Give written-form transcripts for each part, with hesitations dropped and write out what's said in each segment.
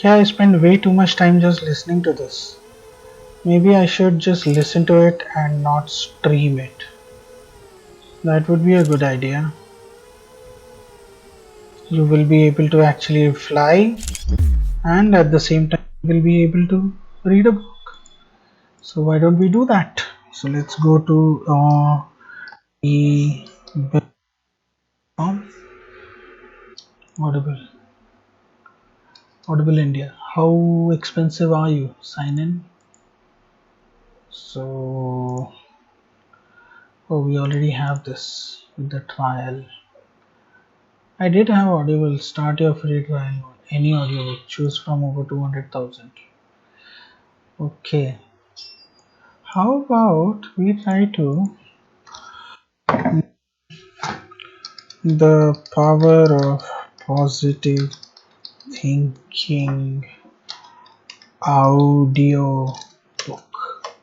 Yeah, I spend way too much time just listening to this. Maybe I should just listen to it and not stream it. That would be a good idea. You will be able to actually fly, and at the same time you will be able to read a book. So why don't we do that? So let's go to the um, Audible Audible India. How expensive are you? Sign in. So oh, we already have this with the trial. I did have Audible. Start your free trial. Any audiobook. Choose from over 200,000. Okay. How about we try to the power of positive thinking audio book.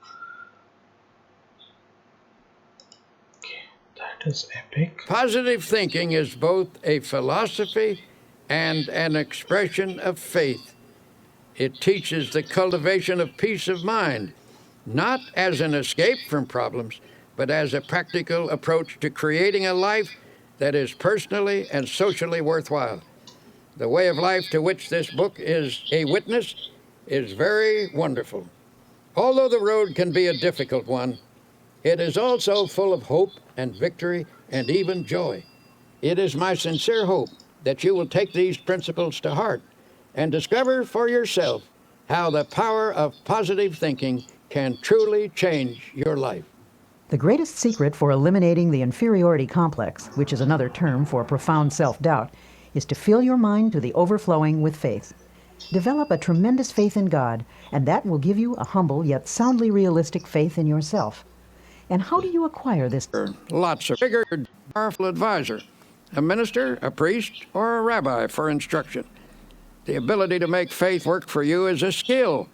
That is epic. Positive thinking is both a philosophy and an expression of faith. It teaches the cultivation of peace of mind, not as an escape from problems, but as a practical approach to creating a life that is personally and socially worthwhile. The way of life to which this book is a witness is very wonderful. Although the road can be a difficult one, it is also full of hope and victory and even joy. It is my sincere hope that you will take these principles to heart and discover for yourself how the power of positive thinking can truly change your life. The greatest secret for eliminating the inferiority complex, which is another term for profound self-doubt, is to fill your mind to the overflowing with faith. Develop a tremendous faith in God, and that will give you a humble yet soundly realistic faith in yourself. And how do you acquire this? Lots of bigger, powerful advisor, a minister, a priest, or a rabbi for instruction. The ability to make faith work for you is a skill.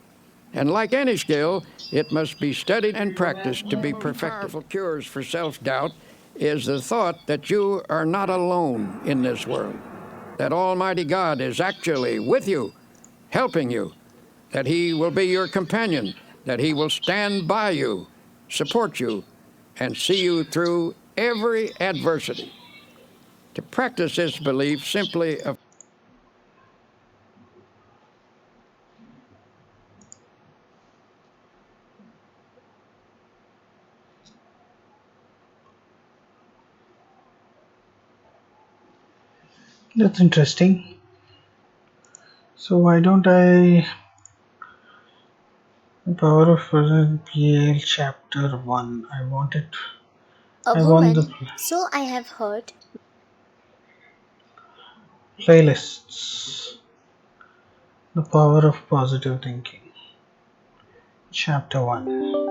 And like any skill, it must be studied and practiced to be perfected. Powerful cures for self-doubt is the thought that you are not alone in this world, that Almighty God is actually with you, helping you, that He will be your companion, that He will stand by you, support you, and see you through every adversity. To practice this belief simply That's interesting. So why don't I the power of present PL chapter 1. I want it. A I want the woman, so I have heard. playlists. The power of positive thinking. Chapter 1.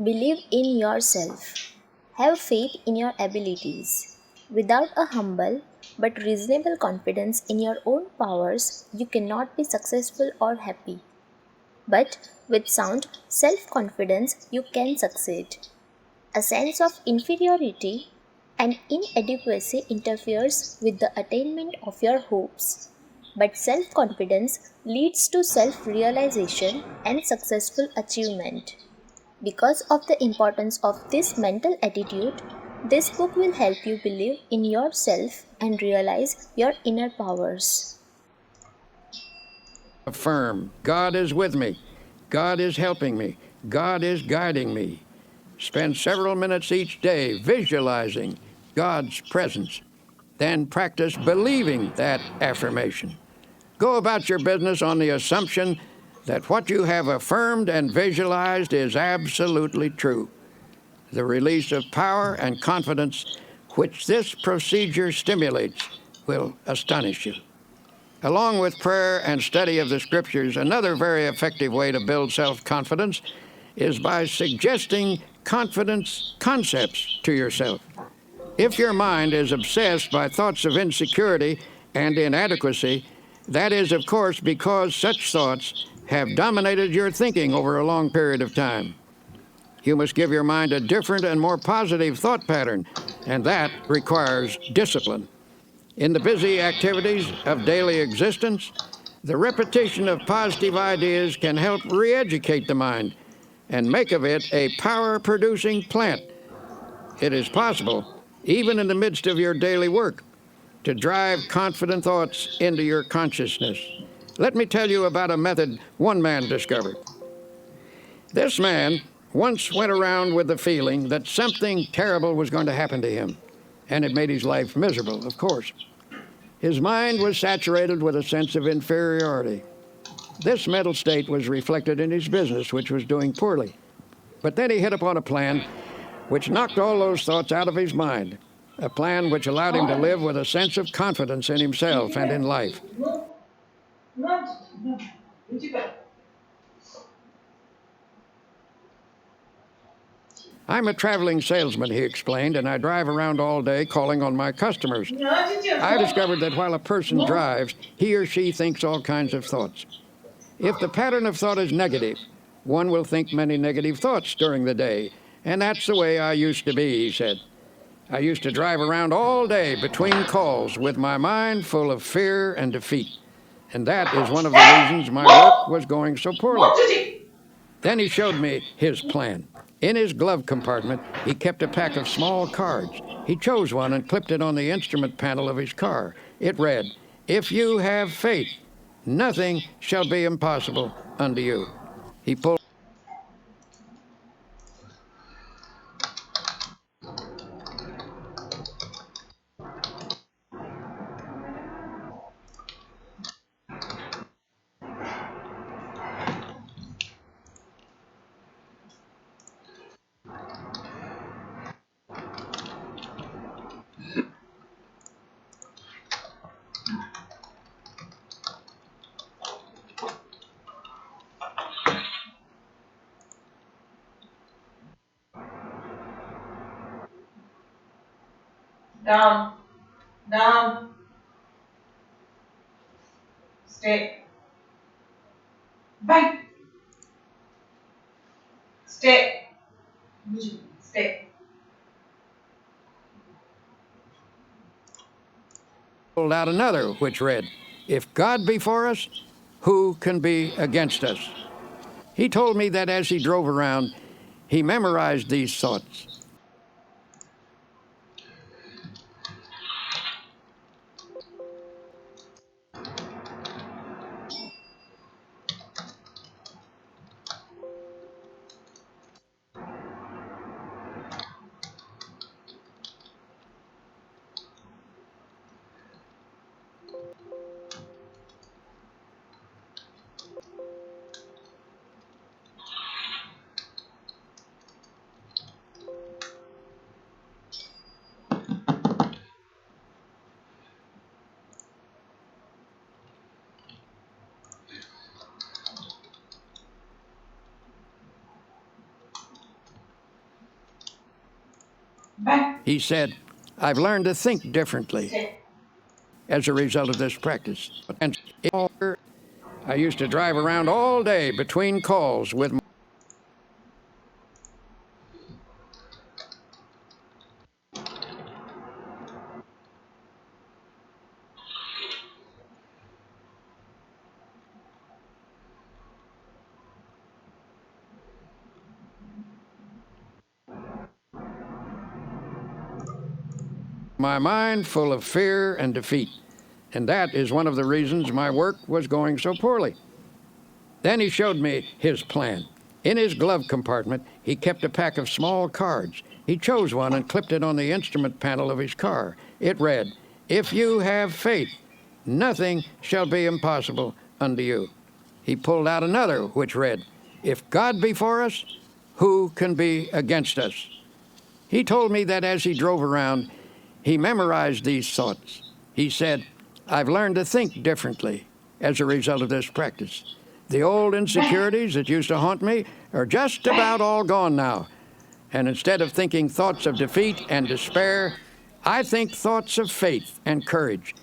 Believe in yourself. Have faith in your abilities. Without a humble but reasonable confidence in your own powers, you cannot be successful or happy. But with sound self confidence, you can succeed. A sense of inferiority and inadequacy interferes with the attainment of your hopes. But self confidence leads to self realization and successful achievement. Because of the importance of this mental attitude, this book will help you believe in yourself and realize your inner powers. affirm God is with me, God is helping me, God is guiding me. Spend several minutes each day visualizing God's presence. Then practice believing that affirmation. Go about your business on the assumption that what you have affirmed and visualized is absolutely true. The release of power and confidence which this procedure stimulates will astonish you. Along with prayer and study of the scriptures, another very effective way to build self-confidence is by suggesting confidence concepts to yourself. If your mind is obsessed by thoughts of insecurity and inadequacy, that is, of course, because such thoughts have dominated your thinking over a long period of time. You must give your mind a different and more positive thought pattern, and that requires discipline. In the busy activities of daily existence, the repetition of positive ideas can help re-educate the mind and make of it a power-producing plant. It is possible, even in the midst of your daily work, to drive confident thoughts into your consciousness. Let me tell you about a method one man discovered. This man once went around with the feeling that something terrible was going to happen to him, and it made his life miserable, of course. His mind was saturated with a sense of inferiority. This mental state was reflected in his business, which was doing poorly. But then he hit upon a plan which knocked all those thoughts out of his mind, a plan which allowed him to live with a sense of confidence in himself and in life. I'm a traveling salesman, he explained, and I drive around all day calling on my customers. I discovered that while a person drives, he or she thinks all kinds of thoughts. If the pattern of thought is negative, one will think many negative thoughts during the day, and that's the way I used to be, he said. I used to drive around all day between calls with my mind full of fear and defeat, and that is one of the reasons my work was going so poorly. Then he showed me his plan. In his glove compartment, he kept a pack of small cards. He chose one and clipped it on the instrument panel of his car. It read, "If you have faith, nothing shall be impossible unto you." He pulled Down, down, stay, bang, stay, stay. out another, which read, "If God be for us, who can be against us?" He told me that as he drove around, he memorized these thoughts. Bang. He said, "I've learned to think differently Stay. as a result of this practice. And I used to drive around all day between calls with my mind full of fear and defeat. And that is one of the reasons my work was going so poorly." Then he showed me his plan. In his glove compartment, he kept a pack of small cards. He chose one and clipped it on the instrument panel of his car. It read, "If you have faith, nothing shall be impossible unto you." He pulled out another, which read, "If God be for us, who can be against us?" He told me that as he drove around, he memorized these thoughts. He said, "I've learned to think differently as a result of this practice. The old insecurities that used to haunt me are just about all gone now, And instead of thinking thoughts of defeat and despair, I think thoughts of faith and courage.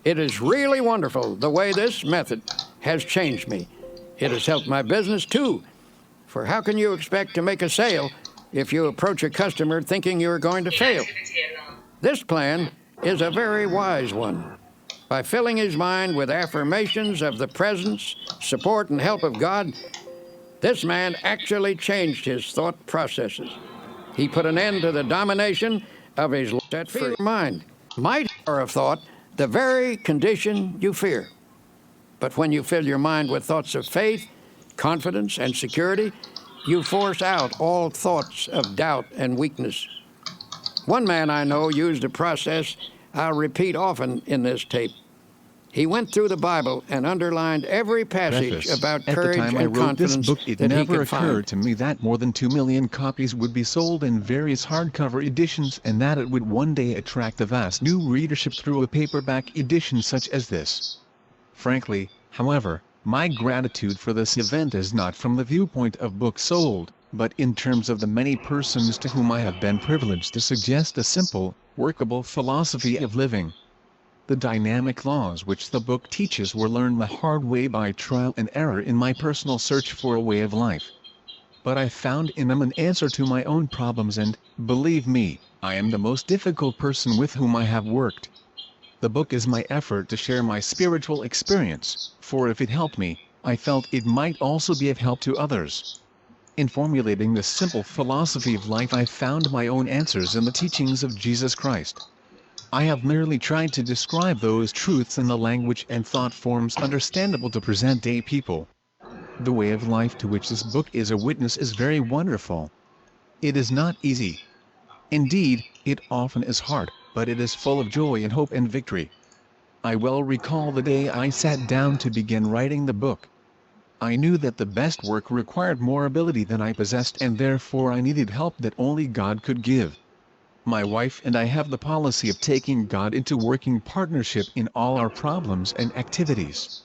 It is really wonderful the way this method has changed me. It has helped my business too. For how can you expect to make a sale if you approach a customer thinking you are going to fail? This plan is a very wise one. By filling his mind with affirmations of the presence, support, and help of God, this man actually changed his thought processes. He put an end to the domination of his set free mind. Might have thought the very condition you fear. But when you fill your mind with thoughts of faith, confidence, and security, you force out all thoughts of doubt and weakness. One man I know used a process I'll repeat often in this tape. He went through the Bible and underlined every passage Preface. about At courage the time I and wrote this confidence book, it that he never could occurred find. to me that more than 2 million copies would be sold in various hardcover editions and that it would one day attract a vast new readership through a paperback edition such as this. Frankly, however, my gratitude for this event is not from the viewpoint of books sold, but in terms of the many persons to whom I have been privileged to suggest a simple, workable philosophy of living. The dynamic laws which the book teaches were learned the hard way by trial and error in my personal search for a way of life. But I found in them an answer to my own problems and, believe me, I am the most difficult person with whom I have worked. The book is my effort to share my spiritual experience, for if it helped me, I felt it might also be of help to others. In formulating this simple philosophy of life, I found my own answers in the teachings of Jesus Christ. I have merely tried to describe those truths in the language and thought forms understandable to present-day people. The way of life to which this book is a witness is very wonderful. It is not easy. Indeed, it often is hard, but it is full of joy and hope and victory. I well recall the day I sat down to begin writing the book. I knew that the best work required more ability than I possessed and therefore I needed help that only God could give. My wife and I have the policy of taking God into working partnership in all our problems and activities.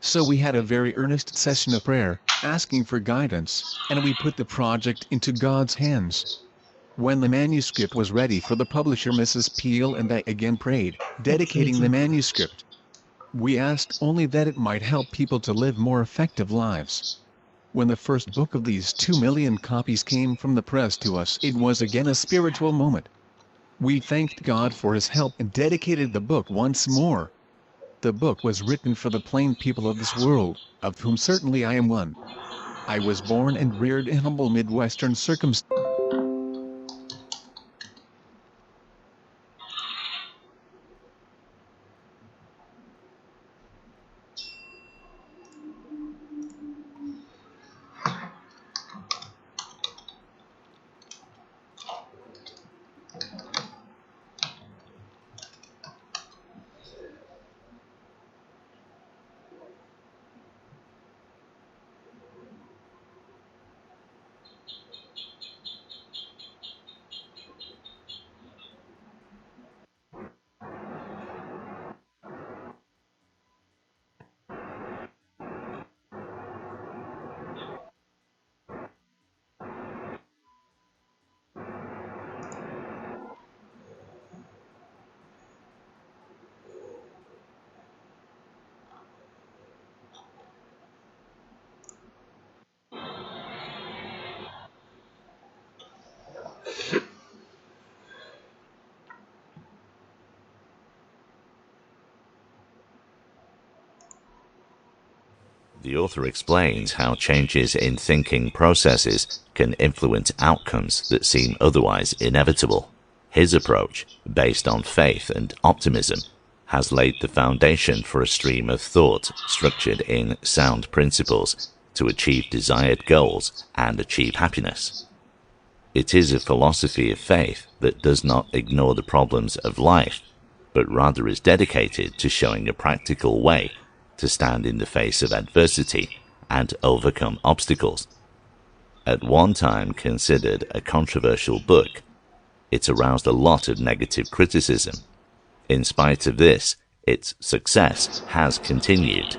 So we had a very earnest session of prayer, asking for guidance, and we put the project into God's hands. When the manuscript was ready for the publisher, Mrs. Peel and I again prayed, dedicating the manuscript. We asked only that it might help people to live more effective lives. When the first book of these 2 million copies came from the press to us, it was again a spiritual moment. We thanked God for His help and dedicated the book once more. The book was written for the plain people of this world, of whom certainly I am one. I was born and reared in humble Midwestern circumstances. The author explains how changes in thinking processes can influence outcomes that seem otherwise inevitable. His approach, based on faith and optimism, has laid the foundation for a stream of thought structured in sound principles to achieve desired goals and achieve happiness. It is a philosophy of faith that does not ignore the problems of life, but rather is dedicated to showing a practical way to stand in the face of adversity and overcome obstacles. At one time considered a controversial book, it aroused a lot of negative criticism. In spite of this, its success has continued,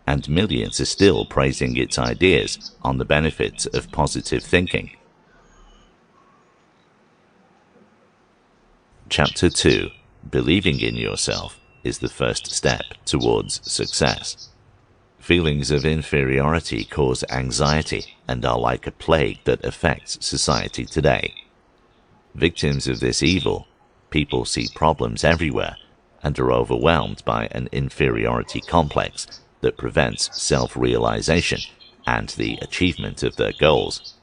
and millions are still praising its ideas on the benefits of positive thinking. Chapter 2, Believing in Yourself, is the first step towards success. Feelings of inferiority cause anxiety and are like a plague that affects society today. Victims of this evil, people see problems everywhere and are overwhelmed by an inferiority complex that prevents self-realization and the achievement of their goals.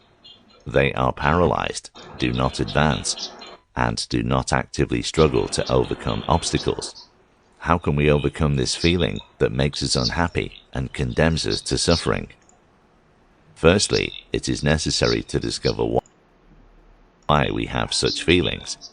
They are paralyzed, do not advance, and do not actively struggle to overcome obstacles. How can we overcome this feeling that makes us unhappy and condemns us to suffering? Firstly, it is necessary to discover why we have such feelings.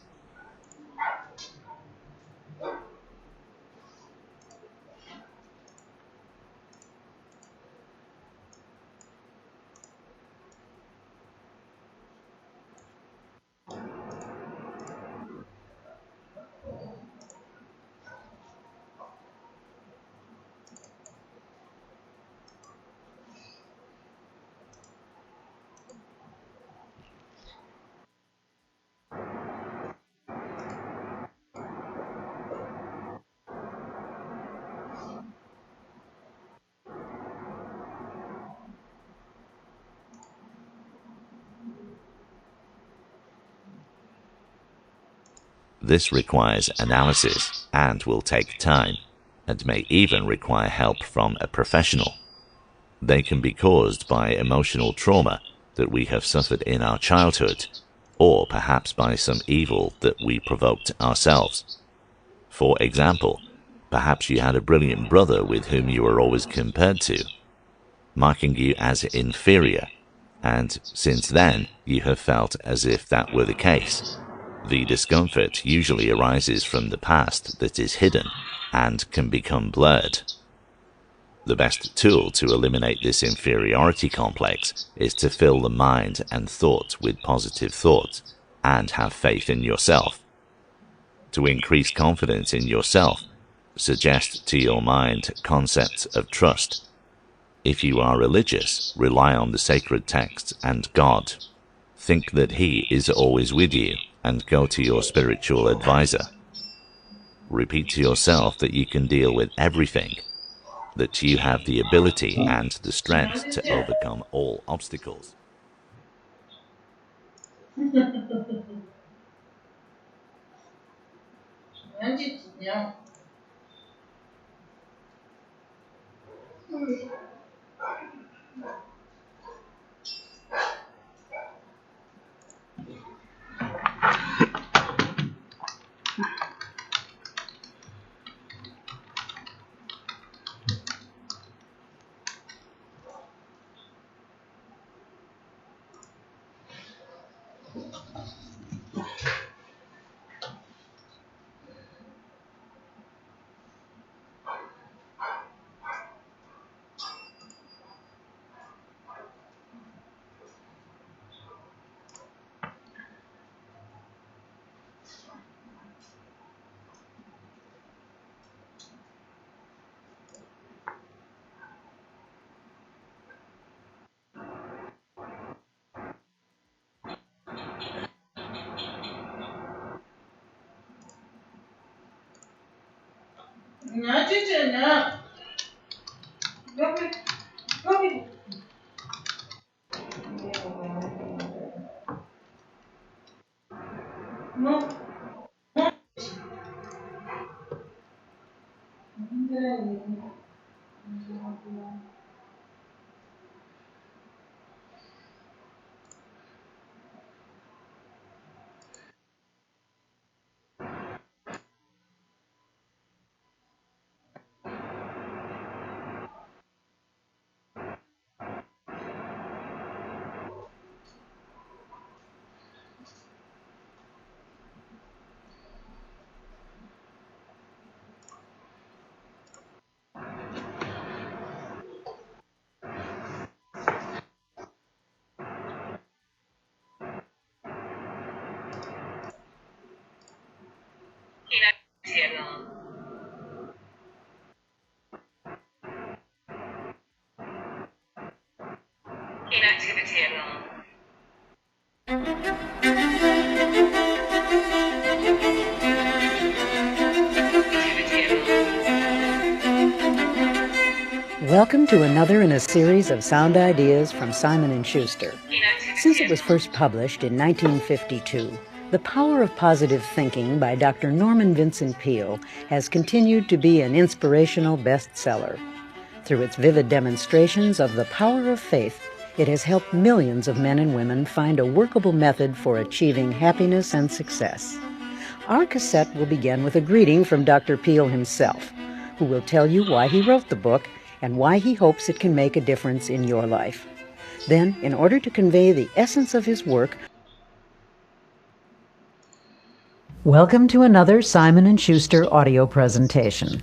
This requires analysis and will take time, and may even require help from a professional. They can be caused by emotional trauma that we have suffered in our childhood, or perhaps by some evil that we provoked ourselves. For example, perhaps you had a brilliant brother with whom you were always compared to, marking you as inferior, and since then you have felt as if that were the case. The discomfort usually arises from the past that is hidden and can become blurred. The best tool to eliminate this inferiority complex is to fill the mind and thought with positive thoughts and have faith in yourself. To increase confidence in yourself, suggest to your mind concepts of trust. If you are religious, rely on the sacred texts and God. Think that He is always with you and go to your spiritual advisor. Repeat to yourself that you can deal with everything, that you have the ability and the strength to overcome all obstacles. Inactivity alarm. Welcome to another in a series of sound ideas from Simon & Schuster. Since it was first published in 1952, The Power of Positive Thinking by Dr. Norman Vincent Peale has continued to be an inspirational bestseller. Through its vivid demonstrations of the power of faith, it has helped millions of men and women find a workable method for achieving happiness and success. Our cassette will begin with a greeting from Dr. Peale himself, who will tell you why he wrote the book and why he hopes it can make a difference in your life. Then, in order to convey the essence of his work, welcome to another Simon & Schuster audio presentation.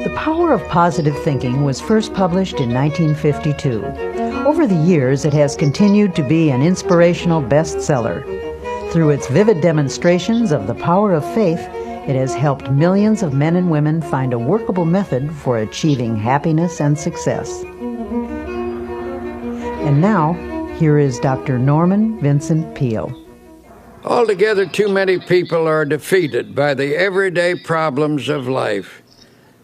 The Power of Positive Thinking was first published in 1952. Over the years, it has continued to be an inspirational bestseller. Through its vivid demonstrations of the power of faith, it has helped millions of men and women find a workable method for achieving happiness and success. And now, here is Dr. Norman Vincent Peale. Altogether, too many people are defeated by the everyday problems of life.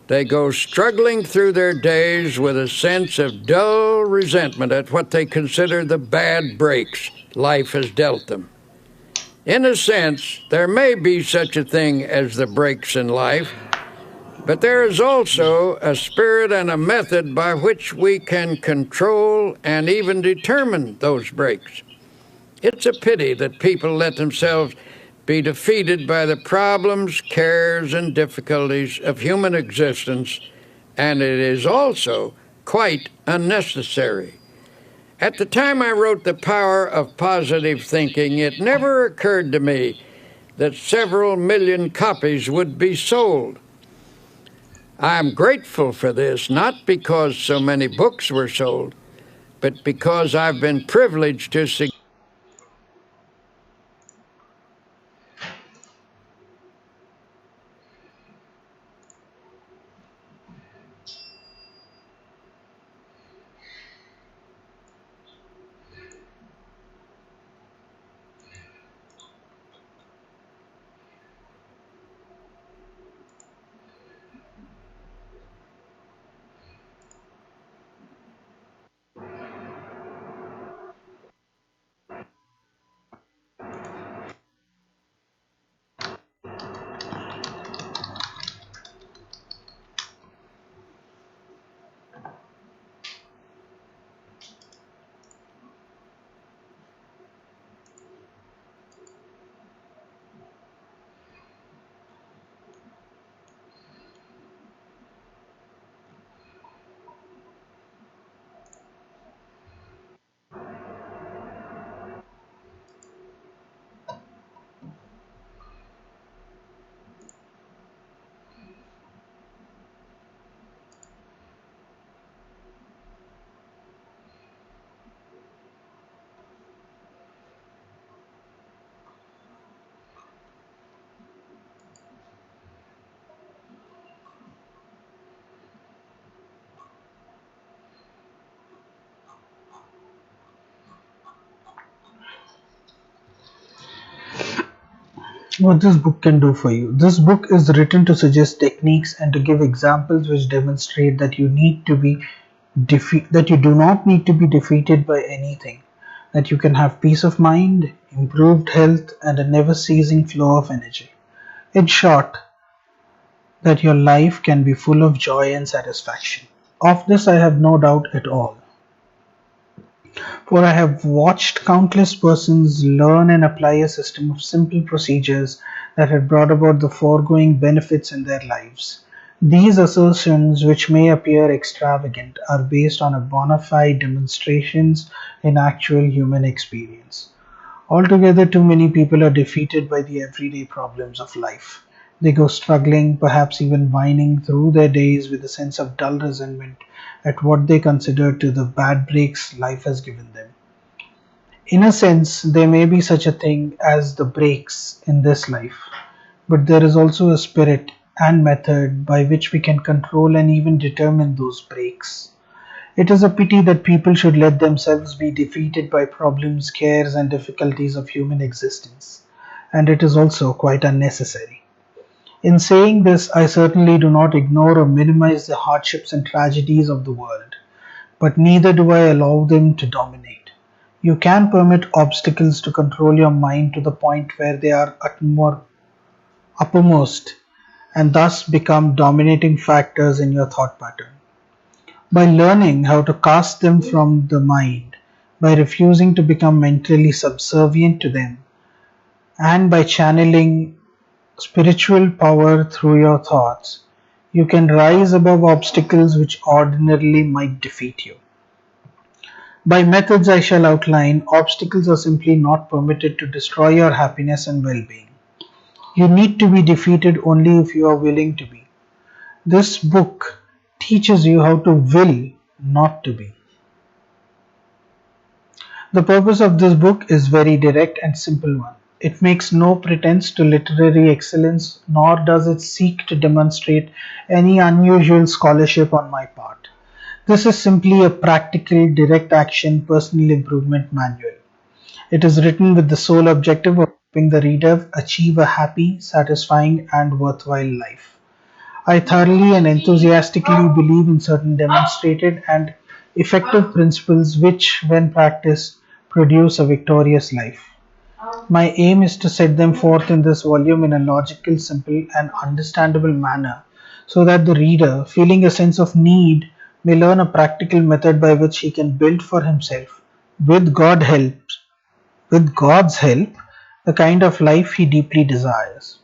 They go struggling through their days with a sense of dull resentment at what they consider the bad breaks life has dealt them. In a sense, there may be such a thing as the breaks in life, but there is also a spirit and a method by which we can control and even determine those breaks. It's a pity that people let themselves be defeated by the problems, cares, and difficulties of human existence, and it is also quite unnecessary. At the time I wrote The Power of Positive Thinking, it never occurred to me that several million copies would be sold. I am grateful for this, not because so many books were sold, but because I've been privileged to What this book can do for you. This book is written to suggest techniques and to give examples which demonstrate that that you do not need to be defeated by anything, that you can have peace of mind, improved health, and a never ceasing flow of energy. In short, that your life can be full of joy and satisfaction. Of this I have no doubt at all. For I have watched countless persons learn and apply a system of simple procedures that had brought about the foregoing benefits in their lives. These assertions, which may appear extravagant, are based on a bona fide demonstrations in actual human experience. Altogether, too many people are defeated by the everyday problems of life. They go struggling, perhaps even whining through their days with a sense of dull resentment at what they consider to the bad breaks life has given them. In a sense, there may be such a thing as the breaks in this life, but there is also a spirit and method by which we can control and even determine those breaks. It is a pity that people should let themselves be defeated by problems, cares, and difficulties of human existence, and it is also quite unnecessary. In saying this, I certainly do not ignore or minimize the hardships and tragedies of the world, but neither do I allow them to dominate. You can permit obstacles to control your mind to the point where they are uppermost and thus become dominating factors in your thought pattern. By learning how to cast them from the mind, by refusing to become mentally subservient to them, and by channeling spiritual power through your thoughts, you can rise above obstacles which ordinarily might defeat you. By methods I shall outline, obstacles are simply not permitted to destroy your happiness and well being. You need to be defeated only if you are willing to be. This book teaches you how to will not to be. The purpose of this book is very direct and simple one. It makes no pretense to literary excellence, nor does it seek to demonstrate any unusual scholarship on my part. This is simply a practical, direct action personal improvement manual. It is written with the sole objective of helping the reader achieve a happy, satisfying, and worthwhile life. I thoroughly and enthusiastically believe in certain demonstrated and effective principles which, when practiced, produce a victorious life. My aim is to set them forth in this volume in a logical, simple, and understandable manner so that the reader, feeling a sense of need, may learn a practical method by which he can build for himself, with God's help, the kind of life he deeply desires.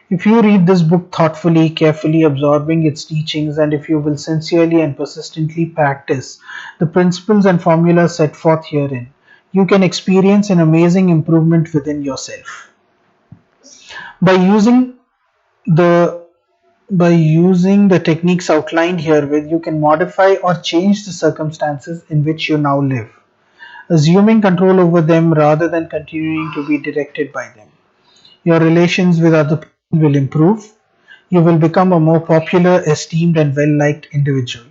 If you read this book thoughtfully, carefully absorbing its teachings, and if you will sincerely and persistently practice the principles and formulas set forth herein, you can experience an amazing improvement within yourself. By using the by using the techniques outlined herewith, you can modify or change the circumstances in which you now live, assuming control over them rather than continuing to be directed by them. Your relations with other people will improve. You will become a more popular, esteemed, and well liked individual.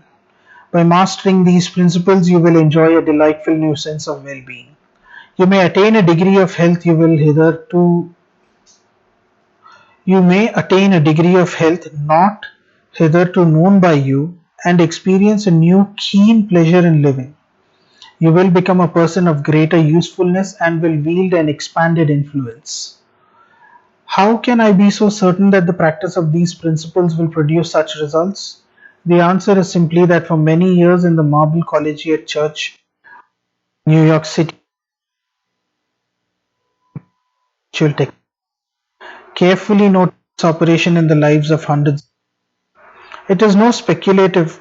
By mastering these principles, you will enjoy a delightful new sense of well being. You may attain a degree of health you may attain a degree of health not hitherto known by you and experience a new keen pleasure in living. You will become a person of greater usefulness and will wield an expanded influence. How can I be so certain that the practice of these principles will produce such results? The answer is simply that for many years in the Marble Collegiate Church, New York City, carefully notes its operation in the lives of hundreds. It is no speculative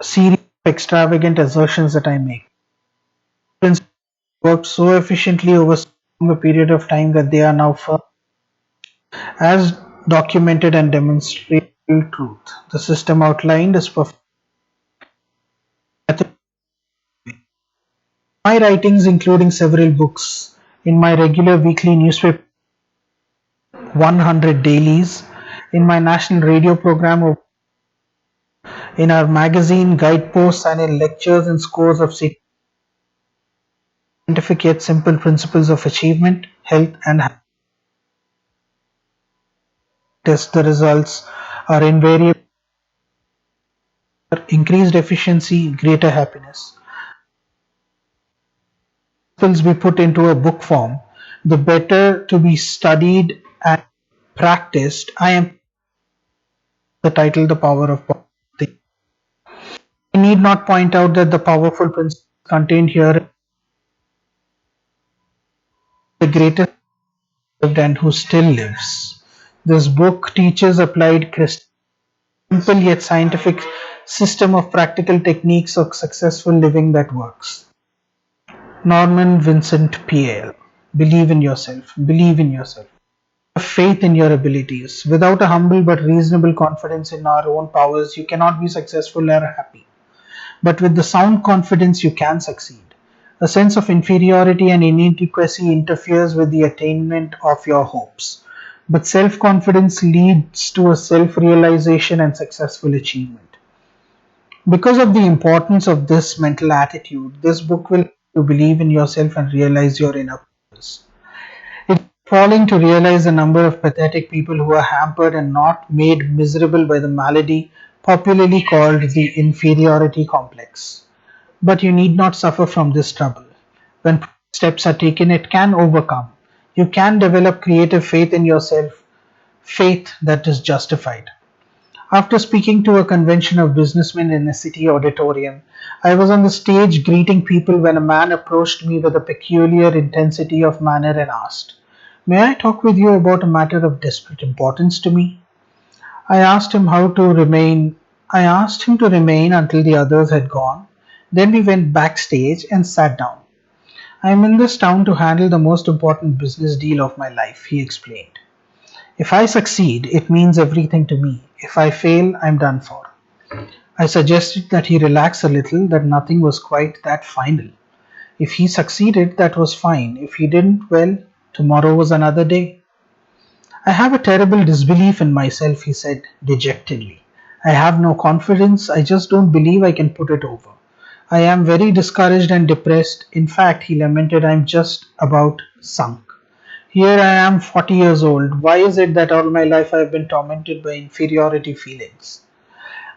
series of extravagant assertions that I make. Principles worked so efficiently over so long a period of time that they are now firm as documented and demonstrable truth. The system outlined is perfect. My writings, including several books, in my regular weekly newspaper 100 dailies, in my national radio program, in our magazine, guideposts, and in lectures in scores of scientific yet simple principles of achievement, health, and happiness. The results are invariably increased efficiency, greater happiness. Principles be put into a book form, the better to be studied and practiced. I am the title The Power of Positive. I need not point out that the powerful principles contained here are the greatest lived and who still lives. This book teaches applied Christian, simple yet scientific system of practical techniques of successful living that works. Norman Vincent Peale. Believe in yourself. Believe in yourself. Have faith in your abilities. Without a humble but reasonable confidence in our own powers, you cannot be successful or happy. But with the sound confidence, you can succeed. A sense of inferiority and inadequacy interferes with the attainment of your hopes. But self confidence leads to a self realization and successful achievement. Because of the importance of this mental attitude, this book will help you believe in yourself and realize your inner purpose. It's appalling to realize the number of pathetic people who are hampered and not made miserable by the malady popularly called the inferiority complex. But you need not suffer from this trouble. When steps are taken, it can overcome. You can develop creative faith in yourself, faith that is justified. After speaking to a convention of businessmen in a city auditorium, I was on the stage greeting people when a man approached me with a peculiar intensity of manner and asked, "May I talk with you about a matter of desperate importance to me?" I asked him how to remain I asked him to remain until the others had gone. Then we went backstage and sat down. "I am in this town to handle the most important business deal of my life," he explained. "If I succeed, it means everything to me. If I fail, I'm done for." I suggested that he relax a little, that nothing was quite that final. If he succeeded, that was fine. If he didn't, well, tomorrow was another day. "I have a terrible disbelief in myself," he said dejectedly. "I have no confidence. I just don't believe I can put it over. I am very discouraged and depressed. In fact," he lamented, "I'm just about sunk. Here I am, 40 years old. Why is it that all my life I have been tormented by inferiority feelings,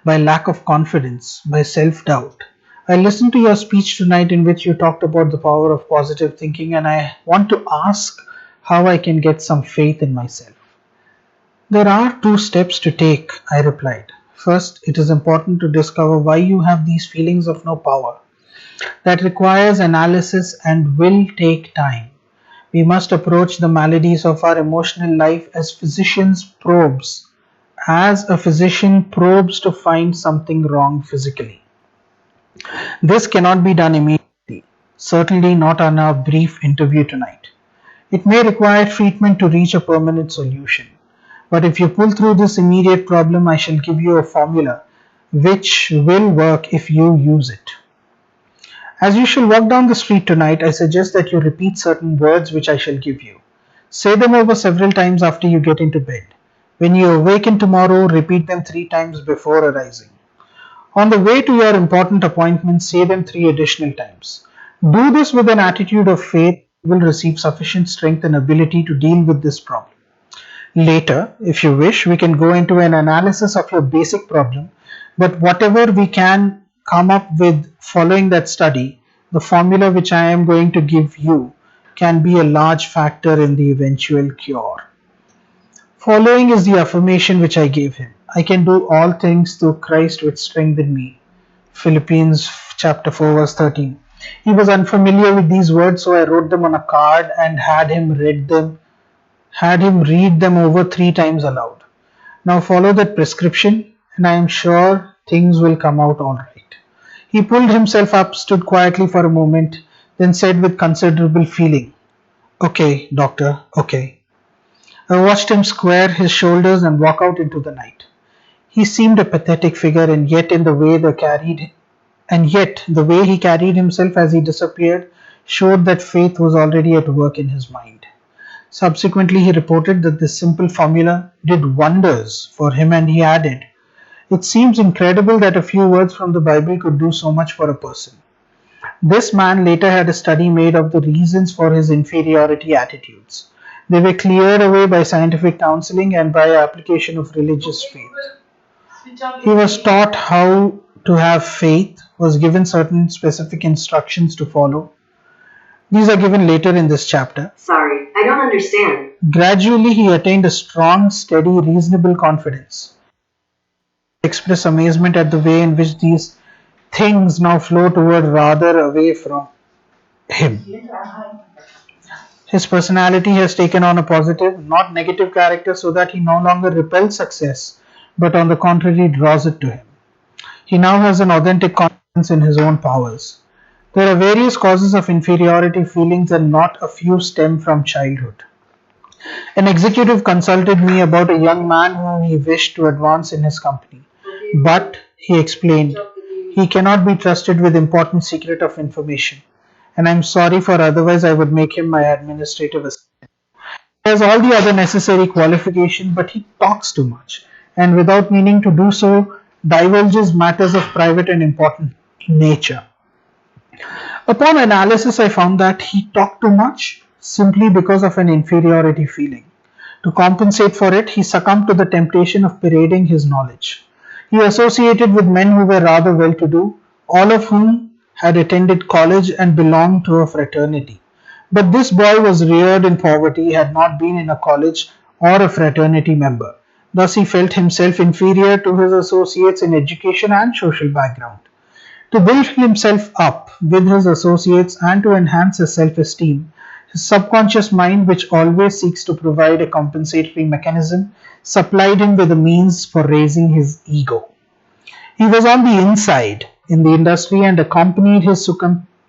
by lack of confidence, by self doubt? I listened to your speech tonight in which you talked about the power of positive thinking, and I want to ask how I can get some faith in myself." "There are two steps to take," I replied. "First, it is important to discover why you have these feelings of no power. That requires analysis and will take time. We must approach the maladies of our emotional life as a physician probes to find something wrong physically. This cannot be done immediately, certainly not on our brief interview tonight. It may require treatment to reach a permanent solution. But if you pull through this immediate problem, I shall give you a formula which will work if you use it. As you shall walk down the street tonight, I suggest that you repeat certain words which I shall give you. Say them over several times after you get into bed. When you awaken tomorrow, repeat them 3 times before arising. On the way to your important appointment, say them 3 additional times. Do this with an attitude of faith. You will receive sufficient strength and ability to deal with this problem. Later, if you wish, we can go into an analysis of your basic problem, but whatever we can come up with following that study, the formula which I am going to give you can be a large factor in the eventual cure. Following is the affirmation which I gave him. I can do all things through Christ which strengthened me. Philippians chapter 4 verse 13. He was unfamiliar with these words, so I wrote them on a card and had him read them over 3 times aloud. "Now follow that prescription, and I am sure things will come out all right." He pulled himself up, stood quietly for a moment, then said with considerable feeling, "Okay, doctor, okay." I watched him square his shoulders and walk out into the night. He seemed a pathetic figure, and yet the way he carried himself as he disappeared showed that faith was already at work in his mind. Subsequently, he reported that this simple formula did wonders for him, and he added, "It seems incredible that a few words from the Bible could do so much for a person." This man later had a study made of the reasons for his inferiority attitudes. They were cleared away by scientific counseling and by application of religious faith. He was taught how to have faith, was given certain specific instructions to follow. These are given later in this chapter. Sorry, I don't understand. Gradually, he attained a strong, steady, reasonable confidence. Express amazement at the way in which these things now flow toward rather away from him. His personality has taken on a positive, not negative character so that he no longer repels success, but on the contrary draws it to him. He now has an authentic confidence in his own powers. There are various causes of inferiority feelings, and not a few stem from childhood. An executive consulted me about a young man whom he wished to advance in his company. But, he explained, he cannot be trusted with important secret of information, and I am sorry, for otherwise I would make him my administrative assistant. He has all the other necessary qualification, but he talks too much, and without meaning to do so, divulges matters of private and important nature. Upon analysis, I found that he talked too much simply because of an inferiority feeling. To compensate for it, he succumbed to the temptation of parading his knowledge. He associated with men who were rather well to do, all of whom had attended college and belonged to a fraternity. But this boy was reared in poverty, had not been in a college or a fraternity member. Thus, he felt himself inferior to his associates in education and social background. To build himself up with his associates and to enhance his self esteem, his subconscious mind, which always seeks to provide a compensatory mechanism, supplied him with the means for raising his ego. He was on the inside in the industry and accompanied his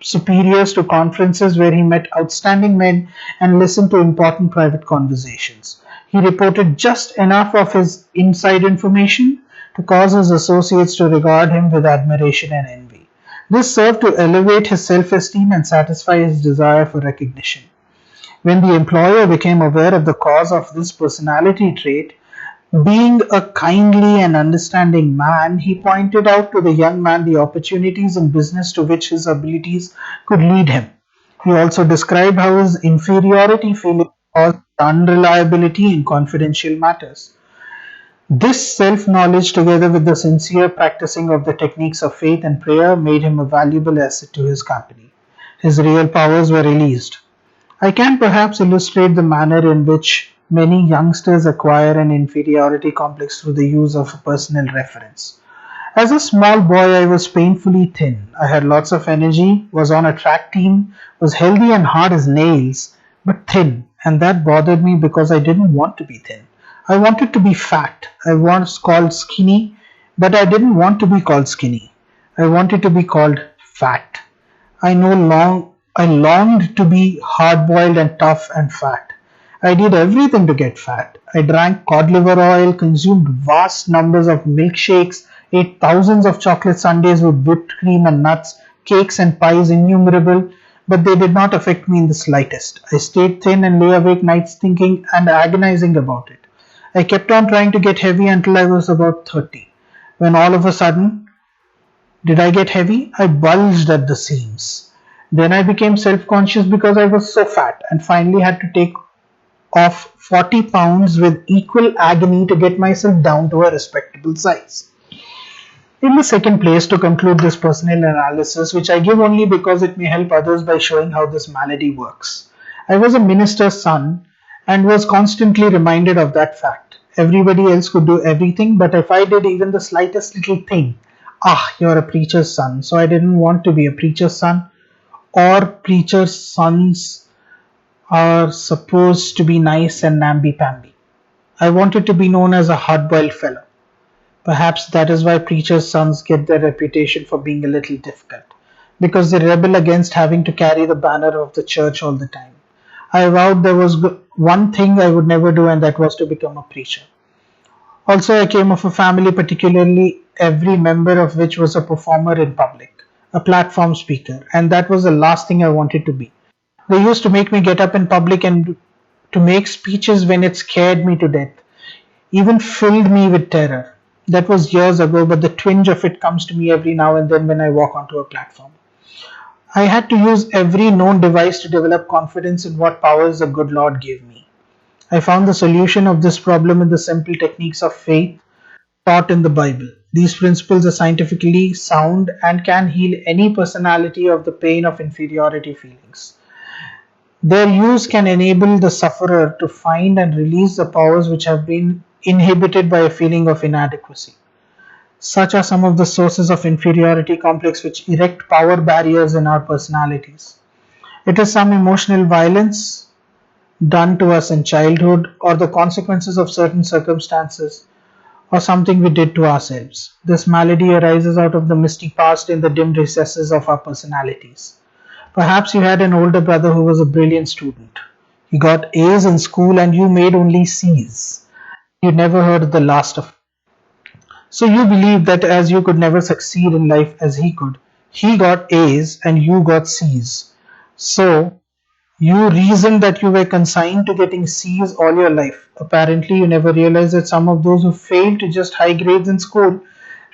superiors to conferences where he met outstanding men and listened to important private conversations. He reported just enough of his inside information to cause his associates to regard him with admiration and envy. This served to elevate his self esteem and satisfy his desire for recognition. When the employer became aware of the cause of this personality trait, being a kindly and understanding man, he pointed out to the young man the opportunities in business to which his abilities could lead him. He also described how his inferiority feeling caused unreliability in confidential matters. This self knowledge, together with the sincere practicing of the techniques of faith and prayer, made him a valuable asset to his company. His real powers were released. I can perhaps illustrate the manner in which many youngsters acquire an inferiority complex through the use of a personal reference. As a small boy, I was painfully thin. I had lots of energy, was on a track team, was healthy and hard as nails, but thin, and that bothered me because I didn't want to be thin. I wanted to be fat. I was called skinny, but I didn't want to be called skinny. I wanted to be called fat. I longed to be hard boiled and tough and fat. I did everything to get fat. I drank cod liver oil, consumed vast numbers of milkshakes, ate thousands of chocolate sundaes with whipped cream and nuts, cakes and pies innumerable, but they did not affect me in the slightest. I stayed thin and lay awake nights thinking and agonizing about it. I kept on trying to get heavy until I was about 30, when all of a sudden, did I get heavy? I bulged at the seams. Then I became self conscious because I was so fat and finally had to take off 40 pounds with equal agony to get myself down to a respectable size. In the second place, to conclude this personal analysis, which I give only because it may help others by showing how this malady works. I was a minister's son and was constantly reminded of that fact. Everybody else could do everything, but if I did even the slightest little thing, you're a preacher's son. So I didn't want to be a preacher's son, or preacher's sons are supposed to be nice and namby-pamby. I wanted to be known as a hard-boiled fellow. Perhaps that is why preachers' sons get their reputation for being a little difficult, because they rebel against having to carry the banner of the church all the time. I vowed there was one thing I would never do, and that was to become a preacher. Also, I came of a family, particularly every member of which was a performer in public, a platform speaker, and that was the last thing I wanted to be. They used to make me get up in public and to make speeches when it scared me to death, even filled me with terror. That was years ago, but the twinge of it comes to me every now and then when I walk onto a platform. I had to use every known device to develop confidence in what powers the good Lord gave me. I found the solution of this problem in the simple techniques of faith taught in the Bible. These principles are scientifically sound and can heal any personality of the pain of inferiority feelings. Their use can enable the sufferer to find and release the powers which have been inhibited by a feeling of inadequacy. Such are some of the sources of inferiority complex which erect power barriers in our personalities. It is some emotional violence done to us in childhood, or the consequences of certain circumstances, or something we did to ourselves. This malady arises out of the misty past in the dim recesses of our personalities. Perhaps you had an older brother who was a brilliant student. He got A's in school and you made only C's. You never heard the last of him. So you believed that as you could never succeed in life as he got A's and you got C's. So you reasoned that you were consigned to getting C's all your life. Apparently, you never realized that some of those who failed to just high grades in school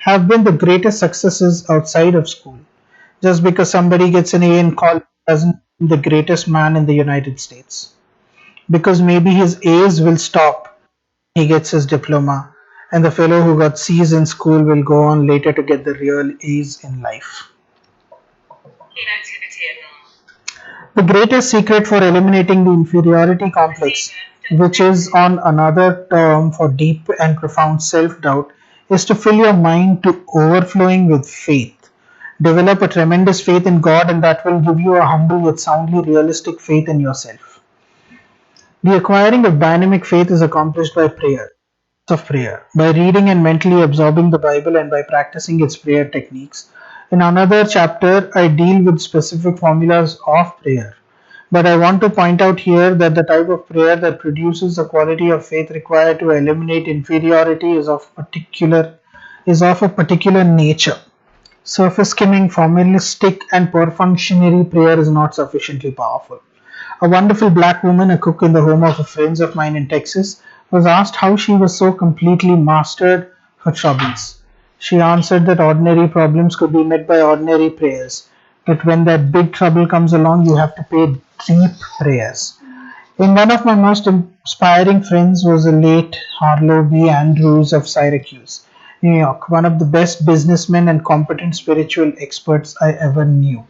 have been the greatest successes outside of school. Just because somebody gets an A in college doesn't make him the greatest man in the United States. Because maybe his A's will stop when he gets his diploma, and the fellow who got C's in school will go on later to get the real A's in life. The greatest secret for eliminating the inferiority complex, which is on another term for deep and profound self doubt, is to fill your mind to overflowing with faith. Develop a tremendous faith in God, and that will give you a humble yet soundly realistic faith in yourself. The acquiring of dynamic faith is accomplished by prayer, of prayer, by reading and mentally absorbing the Bible and by practicing its prayer techniques. In another chapter, I deal with specific formulas of prayer. But I want to point out here that the type of prayer that produces the quality of faith required to eliminate inferiority is of a particular nature. Surface skimming, formalistic, and perfunctory prayer is not sufficiently powerful. A wonderful black woman, a cook in the home of a friend of mine in Texas, was asked how she was so completely mastered her troubles. She answered that ordinary problems could be met by ordinary prayers, but when that big trouble comes along, you have to pay deep prayers. In one of my most inspiring friends was the late Harlow B. Andrews of Syracuse, New York, one of the best businessmen and competent spiritual experts I ever knew.